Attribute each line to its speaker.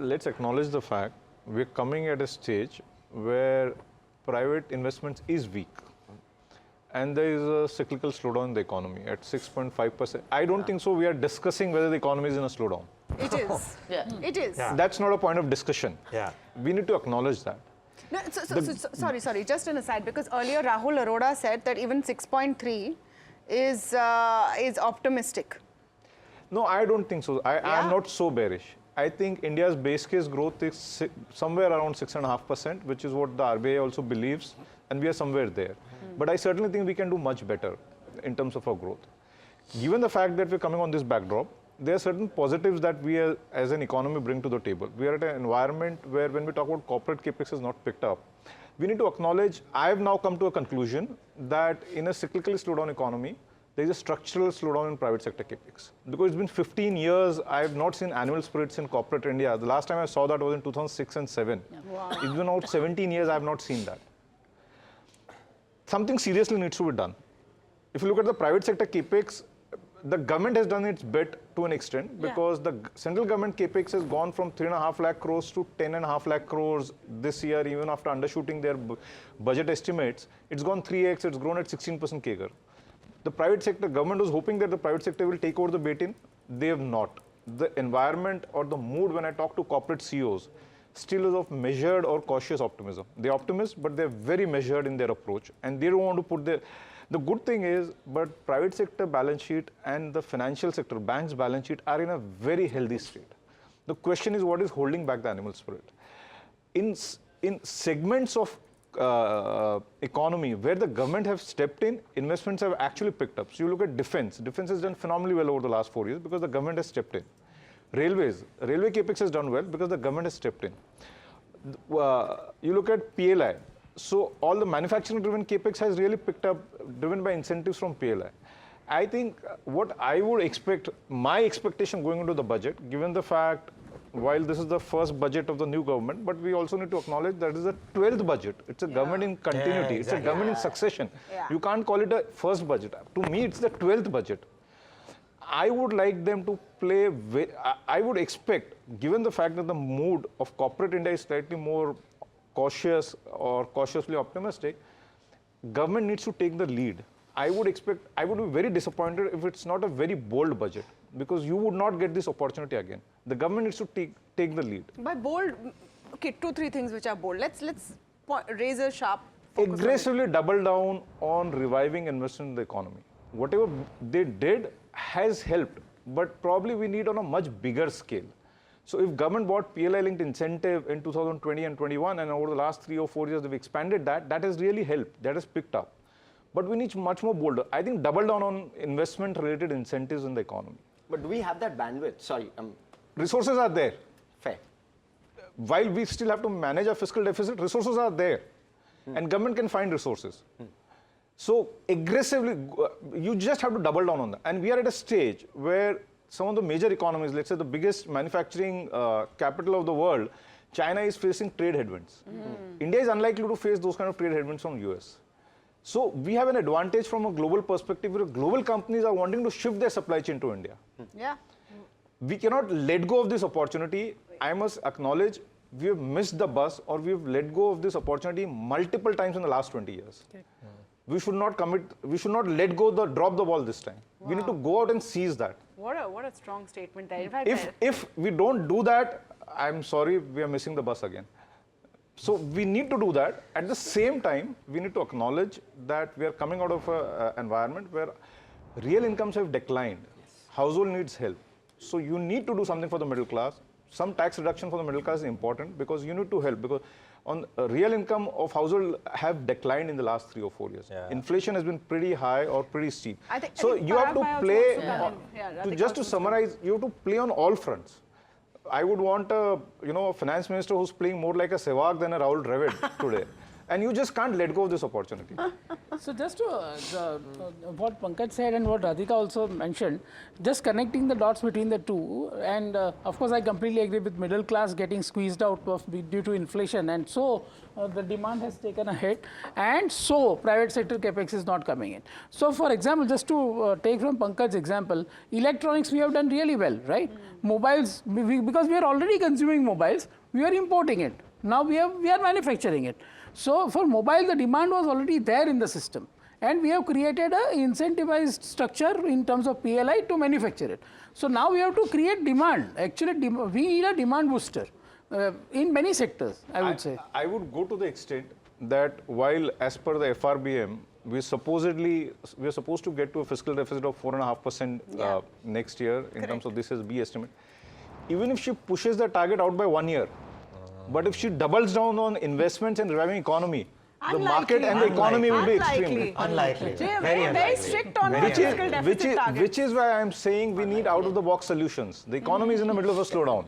Speaker 1: let's acknowledge the fact we're coming at a stage where private investments is weak. And there is a cyclical slowdown in the economy at 6.5%. I don't think so. We are discussing whether the economy is in a slowdown.
Speaker 2: It is. It is.
Speaker 3: Yeah.
Speaker 1: That's not a point of discussion.
Speaker 3: Yeah.
Speaker 1: We need to acknowledge that.
Speaker 2: No, sorry, just an aside, because earlier Rahul Arora said that even 6.3 is optimistic.
Speaker 1: No, I don't think so. I'm not so bearish. I think India's base case growth is somewhere around 6.5%, which is what the RBI also believes, and we are somewhere there. But I certainly think we can do much better in terms of our growth. Given the fact that we're coming on this backdrop, there are certain positives that we as an economy bring to the table. We are at an environment where when we talk about corporate capex is not picked up, we need to acknowledge, I have now come to a conclusion that in a cyclically slowdown economy, there is a structural slowdown in private sector capex. Because it's been 15 years, I have not seen annual spirits in corporate India. The last time I saw that was in 2006 and 7. Wow. It's been out 17 years, I have not seen that. Something seriously needs to be done. If you look at the private sector capex, the government has done its bit to an extent because the central government capex has gone from 3.5 lakh crores to 10.5 lakh crores this year, even after undershooting their budget estimates. It's gone 3x, it's grown at 16% CAGR. The private sector, government was hoping that the private sector will take over the baton. They have not. The environment or the mood when I talk to corporate CEOs still is of measured or cautious optimism. They're optimists, but they're very measured in their approach. And they don't want to put their... The good thing is, but private sector balance sheet and the financial sector, banks balance sheet are in a very healthy state. The question is what is holding back the animal spirit. In segments of economy where the government have stepped in, investments have actually picked up. So you look at defense. Defense has done phenomenally well over the last 4 years because the government has stepped in. Railways. Railway capex has done well because the government has stepped in. You look at PLI. So all the manufacturing-driven capex has really picked up, driven by incentives from PLI. I think what I would expect, my expectation going into the budget, given the fact, while this is the first budget of the new government, but we also need to acknowledge that it is the 12th budget. It's a government in continuity. It's a government in succession. You can't call it a first budget. To me, it's the 12th budget. I would like them to play, I would expect, given the fact that the mood of corporate India is slightly more cautious or cautiously optimistic, government needs to take the lead. I would be very disappointed if it's not a very bold budget because you would not get this opportunity again. The government needs to take the lead.
Speaker 2: By bold, okay, 2-3 things which are bold. Let's raise a sharp focus.
Speaker 1: Aggressively double down on reviving investment in the economy. Whatever they did has helped, but probably we need on a much bigger scale. So if government bought PLI-linked incentive in 2020 and 21, and over the last 3 or 4 years they've expanded that, that has really helped, that has picked up. But we need much more bolder. I think double down on investment-related incentives in the economy.
Speaker 4: But do we have that bandwidth? Sorry.
Speaker 1: Resources are there.
Speaker 4: Fair.
Speaker 1: While we still have to manage our fiscal deficit, resources are there. And government can find resources. So aggressively, you just have to double down on that. And we are at a stage where some of the major economies, let's say the biggest manufacturing capital of the world, China is facing trade headwinds. India is unlikely to face those kind of trade headwinds from US. So we have an advantage from a global perspective where global companies are wanting to shift their supply chain to India. We cannot let go of this opportunity. I must acknowledge we have missed the bus or we have let go of this opportunity multiple times in the last 20 years. We should not let go, drop the ball this time. We need to go out and seize that.
Speaker 2: What a strong statement there. In fact,
Speaker 1: if we don't do that, I'm sorry, we are missing the bus again. So we need to do that. At the same time, we need to acknowledge that we are coming out of an environment where real incomes have declined. Household needs help. So you need to do something for the middle class. Some tax reduction for the middle class is important because you need to help because on real income of household have declined in the last 3 or 4 years. Inflation has been pretty high or pretty steep. So you have to play, just to summarize, you have to play on all fronts. I would want a finance minister who's playing more like a Sehwag than a Rahul Dravid today. And you just can't let go of this opportunity.
Speaker 3: So just to what Pankaj said and what Radhika also mentioned, just connecting the dots between the two, and of course I completely agree with middle class getting squeezed out of due to inflation, and so the demand has taken a hit, and so private sector capex is not coming in. So for example, just to take from Pankaj's example, electronics we have done really well, right? Mobiles, because we are already consuming mobiles, we are importing it. Now we are manufacturing it. So for mobile, the demand was already there in the system, and we have created a incentivized structure in terms of PLI to manufacture it. So now we have to create demand. Actually, we need a demand booster in many sectors, I would say.
Speaker 1: I would go to the extent that while as per the FRBM, we are supposed to get to a fiscal deficit of 4.5% next year in terms of this as B estimate. Even if she pushes the target out by 1 year, but if she doubles down on investments and reviving economy, the market and the economy will be extremely
Speaker 5: Unlikely.
Speaker 2: They are very strict on our fiscal deficit target.
Speaker 1: which is why I am saying we need out of the box solutions. The economy is in the middle of a slowdown.